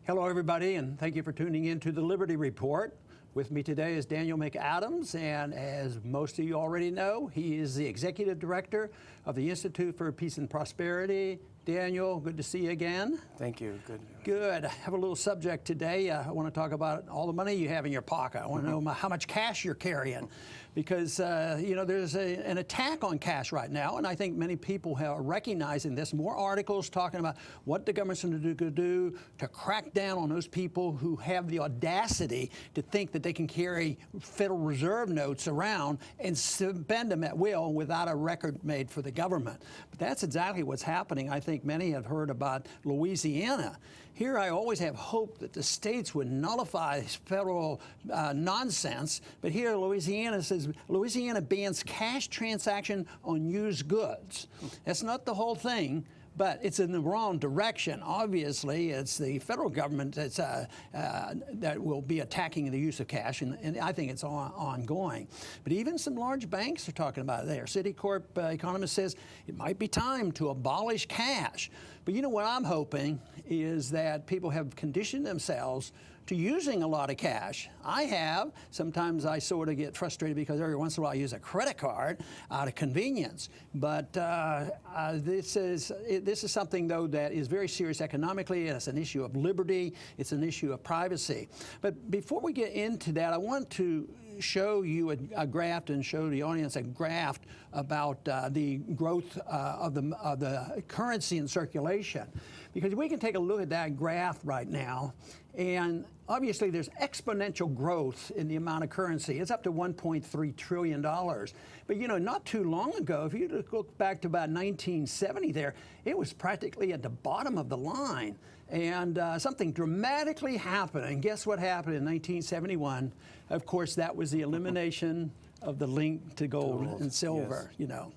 Hello, everybody, and thank you for tuning in to the Liberty Report. With me today is Daniel McAdams, and as most of you already know, he is the Executive Director of the Institute for Peace and Prosperity. Daniel, good to see you again. Thank you. Good. Good. I have a little subject today. I want to talk about all the money you have in your pocket. I want to know how much cash you're carrying, because there's an attack on cash right now, and I think many people are recognizing this. More articles talking about what the government's going to do to crack down on those people who have the audacity to think that they can carry Federal Reserve notes around and spend them at will without a record made for the government. But that's exactly what's happening. I think many have heard about Louisiana. Here I always have hope that the states would nullify federal nonsense, but here Louisiana says Louisiana bans cash transaction on used goods. That's not the whole thing, but it's in the wrong direction. Obviously, it's the federal government that's, that will be attacking the use of cash, and I think it's ongoing. But even some large banks are talking about it there. Citicorp economist says it might be time to abolish cash. But you know what I'm hoping is that people have conditioned themselves to using a lot of cash. I have. Sometimes I sort of get frustrated because every once in a while I use a credit card out of convenience. But this is something, though, that is very serious economically, and it's an issue of liberty. It's an issue of privacy. But before we get into that, I want to show you a graph and show the audience a graph about the growth of the currency in circulation. Because we can take a look at that graph right now, and obviously there's exponential growth in the amount of currency. It's up to $1.3 trillion. But you know, not too long ago, if you look back to about 1970 there, it was practically at the bottom of the line. And something dramatically happened. And guess what happened in 1971? Of course, that was the elimination of the link to gold and silver, yes. You know.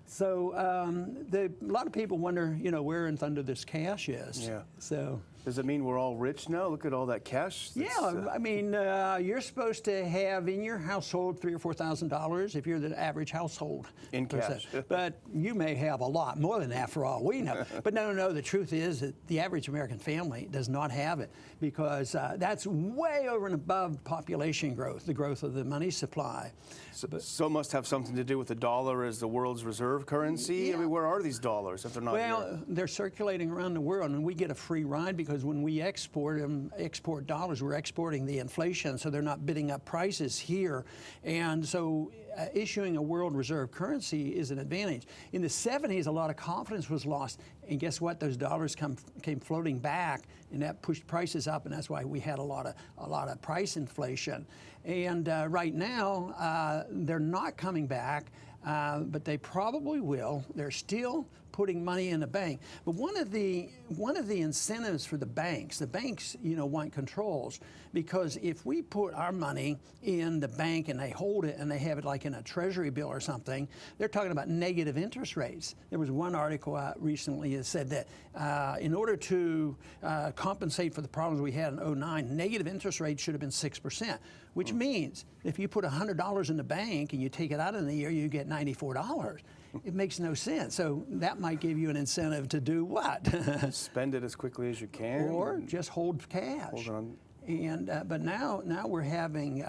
So a lot of people wonder, you know, where in thunder this cash is. Yeah. So does it mean we're all rich now? Look at all that cash. Yeah, I mean, you're supposed to have in your household $3,000 or $4,000 if you're the average household. In cash. But you may have a lot more than that for all we know. But no, the truth is that the average American family does not have it, because that's way over and above population growth, the growth of the money supply. So it must have something to do with the dollar as the world's reserve currency? Yeah. I mean, where are these dollars if they're not here? They're circulating around the world, and we get a free ride because when we export dollars, we're exporting the inflation, so they're not bidding up prices here. And so issuing a world reserve currency is an advantage. In the 70s, a lot of confidence was lost, and guess what? Those dollars came floating back, and that pushed prices up, and that's why we had a lot of price inflation. And right now, they're not coming back, but they probably will. They're still putting money in the bank. But one of the incentives for the banks, you know, want controls, because if we put our money in the bank and they hold it and they have it like in a treasury bill or something, they're talking about negative interest rates. There was one article out recently that said that in order to compensate for the problems we had in 2009, negative interest rates should have been 6%, which means if you put $100 in the bank and you take it out in the year, you get $94. It makes no sense. So that might give you an incentive to do what? Spend it as quickly as you can, or just hold cash. Hold on. And but now we're having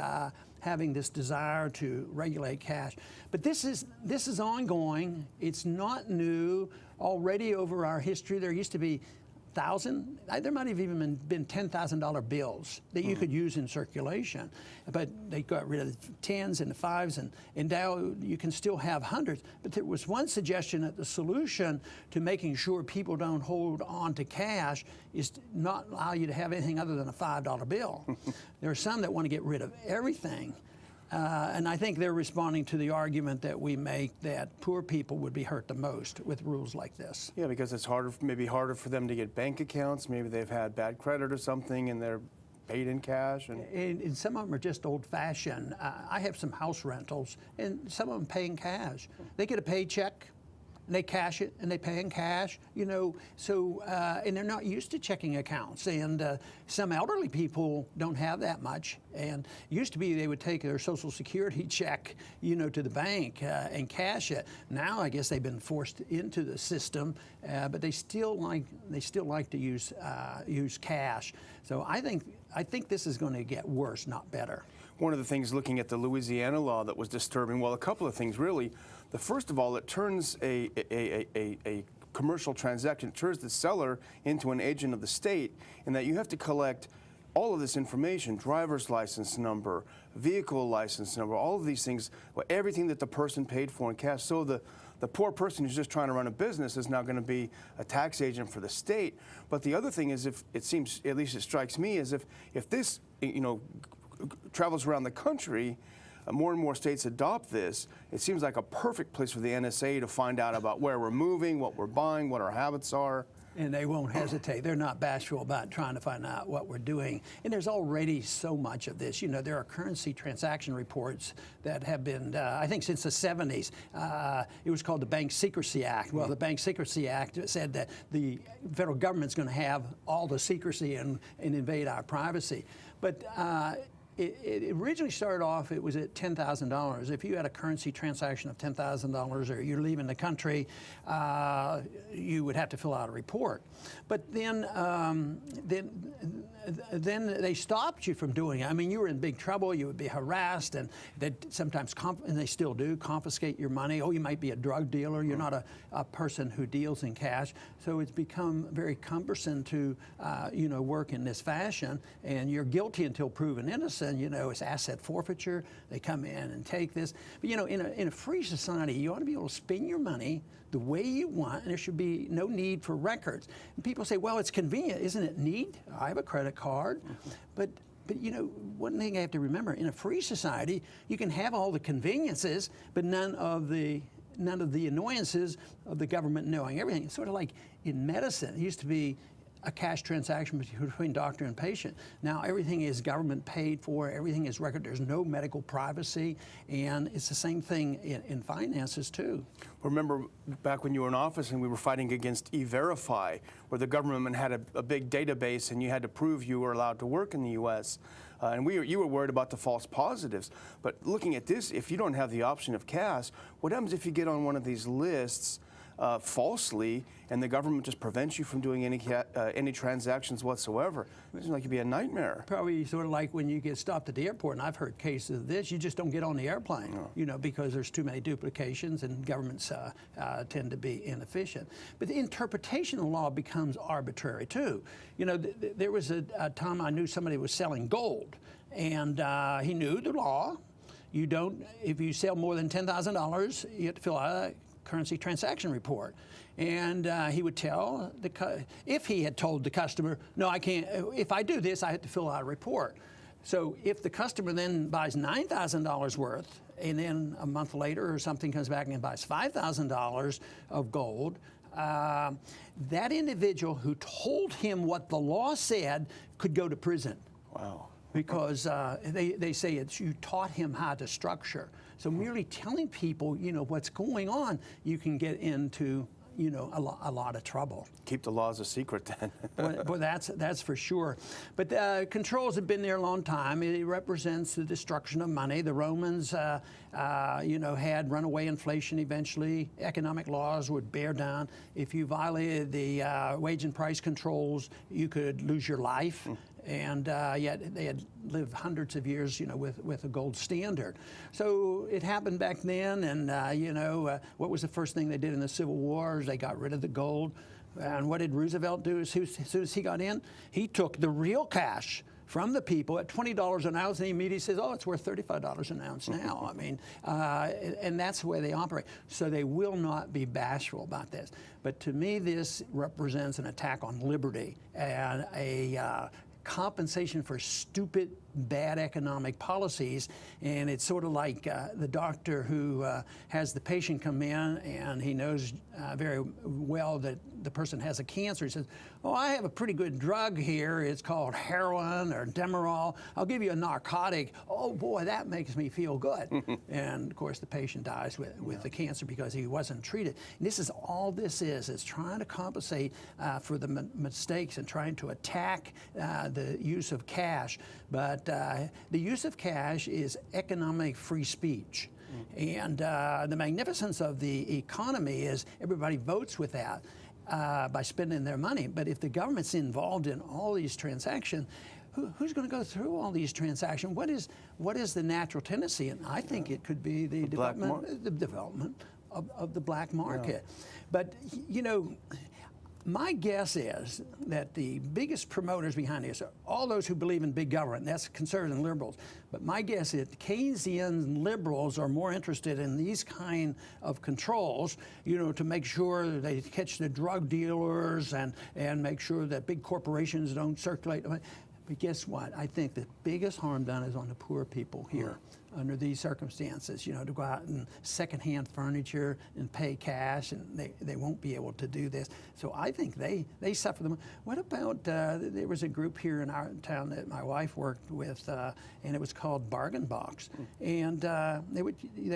this desire to regulate cash. But this is ongoing. It's not new. Already over our history, there used to be there might have even been $10,000 bills that you could use in circulation, but they got rid of the tens and the fives, and now you can still have hundreds. But there was one suggestion that the solution to making sure people don't hold on to cash is to not allow you to have anything other than a $5 bill. There are some that want to get rid of everything. And I think they're responding to the argument that we make that poor people would be hurt the most with rules like this. Yeah, because it's maybe harder for them to get bank accounts. Maybe they've had bad credit or something, and they're paid in cash. And some of them are just old-fashioned. I have some house rentals, and some of them pay in cash. They get a paycheck, and they cash it, and they pay in cash, you know, so, and they're not used to checking accounts. And some elderly people don't have that much. And it used to be they would take their Social Security check, you know, to the bank and cash it. Now I guess they've been forced into the system, but they still like to use cash. So I think this is going to get worse, not better. One of the things looking at the Louisiana law that was disturbing, well, a couple of things really. The first of all, it turns a commercial transaction, it turns the seller into an agent of the state, in that you have to collect all of this information, driver's license number, vehicle license number, all of these things, everything that the person paid for in cash. So the poor person who's just trying to run a business is now going to be a tax agent for the state. But the other thing is, if it seems, at least it strikes me, is if this, you know, travels around the country, more and more states adopt this, it seems like a perfect place for the NSA to find out about where we're moving, what we're buying, what our habits are. And they won't hesitate. They're not bashful about trying to find out what we're doing. And there's already so much of this. You know, there are currency transaction reports that have been, I think since the 70s, it was called the Bank Secrecy Act. Well, the Bank Secrecy Act said that the federal government's going to have all the secrecy and invade our privacy. But it originally started off, it was at $10,000. If you had a currency transaction of $10,000 or you're leaving the country, you would have to fill out a report. But then they stopped you from doing it. I mean, you were in big trouble, you would be harassed, and they'd sometimes, and they still do, confiscate your money. Oh, you might be a drug dealer, you're not a person who deals in cash. So it's become very cumbersome to, you know, work in this fashion, and you're guilty until proven innocent. You know, it's asset forfeiture. They come in and take this. But, you know, in a free society, you ought to be able to spend your money the way you want, and there should be no need for records. And people say, well, it's convenient. Isn't it neat? I have a credit card. But you know, one thing I have to remember, in a free society, you can have all the conveniences, but none of the annoyances of the government knowing everything. It's sort of like in medicine. It used to be a cash transaction between doctor and patient. Now everything is government paid for, everything is recorded, there's no medical privacy, and it's the same thing in finances too. Remember back when you were in office and we were fighting against E-Verify, where the government had a big database and you had to prove you were allowed to work in the U.S., and you were worried about the false positives. But looking at this, if you don't have the option of cash, what happens if you get on one of these lists falsely, and the government just prevents you from doing any transactions whatsoever? It seems like it'd be a nightmare. Probably sort of like when you get stopped at the airport, and I've heard cases of this, you just don't get on the airplane, you know, because there's too many duplications and governments tend to be inefficient. But the interpretation of the law becomes arbitrary too. You know, there was a time I knew somebody was selling gold, and he knew the law. You don't, if you sell more than $10,000, you have to fill out a currency transaction report. And he would tell, if he had told the customer, no, I can't, if I do this, I have to fill out a report. So if the customer then buys $9,000 worth, and then a month later or something comes back and buys $5,000 of gold, that individual who told him what the law said could go to prison. Wow. Because they say it's you taught him how to structure. So merely telling people, you know, what's going on, you can get into, you know, a lot of trouble. Keep the laws a secret then. Well, that's for sure. But controls have been there a long time. It represents the destruction of money. The Romans, you know, had runaway inflation eventually. Economic laws would bear down. If you violated the wage and price controls, you could lose your life. And yet they had lived hundreds of years, you know, with a gold standard. So it happened back then, and you know, what was the first thing they did in the Civil War? They got rid of the gold. And what did Roosevelt do as soon as he got in? He took the real cash from the people at $20 an ounce, and he immediately says, oh, it's worth $35 an ounce now. I mean, and that's the way they operate. So they will not be bashful about this. But to me, this represents an attack on liberty and a compensation for stupid, bad economic policies. And it's sort of like the doctor who has the patient come in and he knows very well that the person has a cancer. He says, oh, I have a pretty good drug here. It's called heroin or Demerol. I'll give you a narcotic. Oh, boy, that makes me feel good. And, of course, the patient dies with the cancer because he wasn't treated. And this is all this is. It's trying to compensate for the mistakes and trying to attack the use of cash. But the use of cash is economic free speech. And the magnificence of the economy is everybody votes with that by spending their money. But if the government's involved in all these transactions, who's going to go through all these transactions? What is the natural tendency? And I think it could be the development of the black market. Yeah. But, you know, my guess is that the biggest promoters behind this are all those who believe in big government. That's conservatives and liberals. But my guess is Keynesian liberals are more interested in these kind of controls, you know, to make sure that they catch the drug dealers and make sure that big corporations don't circulate. But guess what? I think the biggest harm done is on the poor people here under these circumstances, you know, to go out and secondhand furniture and pay cash, and they won't be able to do this. So I think they suffer the most. What about, there was a group here in our town that my wife worked with, and it was called Bargain Box. And they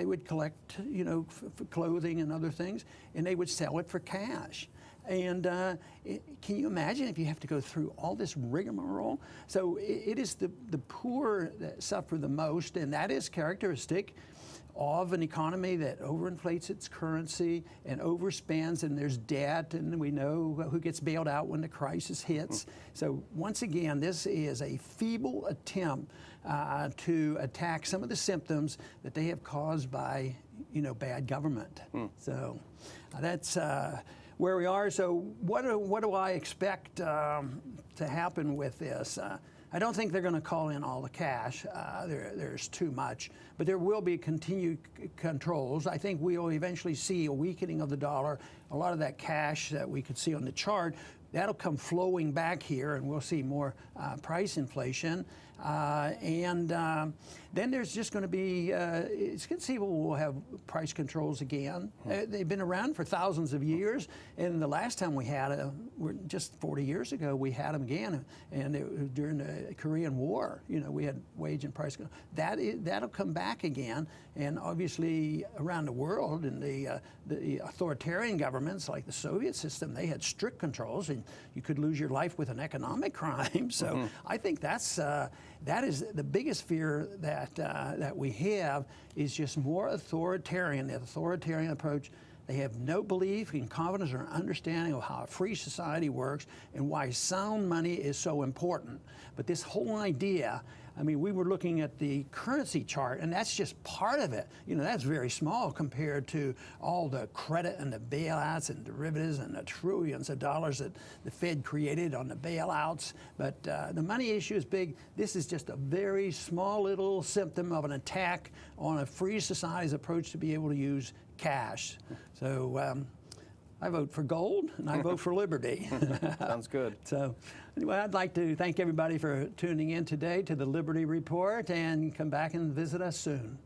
would collect, you know, for clothing and other things, and they would sell it for cash. And can you imagine if you have to go through all this rigmarole? So it is the poor that suffer the most, and that is characteristic of an economy that overinflates its currency and overspends, and there's debt, and we know who gets bailed out when the crisis hits. So once again, this is a feeble attempt to attack some of the symptoms that they have caused by, you know, bad government. So that's where we are. So what do I expect to happen with this? I don't think they're going to call in all the cash. There's too much. But there will be continued controls. I think we'll eventually see a weakening of the dollar. A lot of that cash that we could see on the chart, that'll come flowing back here, and we'll see more price inflation. Then there's just going to be, it's conceivable we'll have price controls again. They've been around for thousands of years, and the last time we had them, just 40 years ago, we had them again, and it was during the Korean War. You know, we had wage and price control. That'll come back again, and obviously around the world, in the authoritarian governments like the Soviet system, they had strict controls, and you could lose your life with an economic crime. So I think that is the biggest fear that we have, is just more authoritarian. The authoritarian approach. They have no belief in confidence or understanding of how a free society works and why sound money is so important. But this whole idea, I mean, we were looking at the currency chart, and that's just part of it. You know, that's very small compared to all the credit and the bailouts and derivatives and the trillions of dollars that the Fed created on the bailouts. But the money issue is big. This is just a very small little symptom of an attack on a free society's approach to be able to use cash. So I vote for gold, and I vote for liberty. Sounds good. So anyway, I'd like to thank everybody for tuning in today to the Liberty Report, and come back and visit us soon.